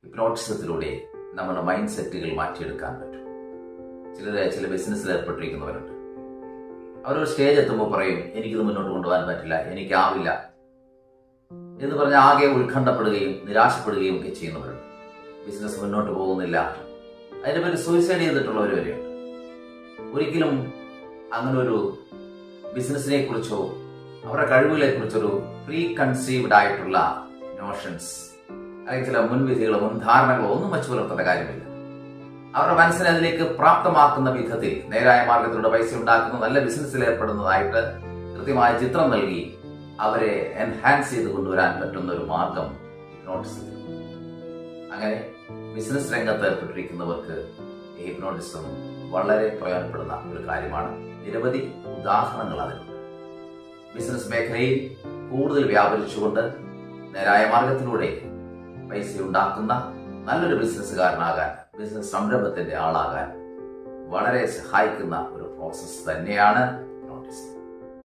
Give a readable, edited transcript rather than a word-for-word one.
ഹിപ്നോട്ടിസത്തിലൂടെ നമ്മുടെ മൈൻഡ് സെറ്റുകൾ മാറ്റിയെടുക്കാൻ പറ്റും. ചില ബിസിനസ്സിൽ ഏർപ്പെട്ടിരിക്കുന്നവരുണ്ട്. അവരൊരു സ്റ്റേജ് എത്തുമ്പോൾ പറയും, എനിക്കിത് മുന്നോട്ട് കൊണ്ടുപോകാൻ പറ്റില്ല, എനിക്കാവില്ല എന്ന് പറഞ്ഞ് ആകെ ഉത്കണ്ഠപ്പെടുകയും നിരാശപ്പെടുകയും ഒക്കെ ചെയ്യുന്നവരുണ്ട്. ബിസിനസ് മുന്നോട്ട് പോകുന്നില്ല, അതിന്റെ പേര് സൂയിസൈഡ് ചെയ്തിട്ടുള്ളവർ വരെയുണ്ട്. ഒരിക്കലും അങ്ങനെ ഒരു ബിസിനസിനെ കുറിച്ചോ അവരുടെ കഴിവുകളെ കുറിച്ചൊരു പ്രീ കൺസീവ്ഡ് ആയിട്ടുള്ള നോഷൻസ് അല്ലെങ്കിൽ ചില മുൻവിധികളോ മുൻധാരണകളോ ഒന്നും വച്ചു പുലർത്തേണ്ട കാര്യമില്ല. അവരുടെ മനസ്സിനെ അതിലേക്ക് പ്രാപ്തമാക്കുന്ന വിധത്തിൽ നേരായ മാർഗത്തിലൂടെ പൈസ ഉണ്ടാക്കുന്ന നല്ല ബിസിനസ്സിൽ ഏർപ്പെടുന്നതായിട്ട് കൃത്യമായ ചിത്രം നൽകി അവരെ എൻഹാൻസ് ചെയ്ത് കൊണ്ടുവരാൻ പറ്റുന്ന ഒരു മാർഗം ഹിപ്നോട്ടിസം. അങ്ങനെ ബിസിനസ് രംഗത്ത് ഏർപ്പെട്ടിരിക്കുന്നവർക്ക് ഈ ഹിപ്നോട്ടിസം വളരെ പ്രയോജനപ്പെടുന്ന ഒരു കാര്യമാണ്. നിരവധി ഉദാഹരണങ്ങൾ അതിനുണ്ട്. ബിസിനസ് മേഖലയിൽ കൂടുതൽ വ്യാപരിച്ചുകൊണ്ട് നേരായ മാർഗത്തിലൂടെ പൈസ ഉണ്ടാക്കുന്ന നല്ലൊരു ബിസിനസ്സുകാരനാകാൻ, ബിസിനസ് സംരംഭത്തിന്റെ ആളാകാൻ വളരെ സഹായിക്കുന്ന ഒരു പ്രോസസ്സ് തന്നെയാണ്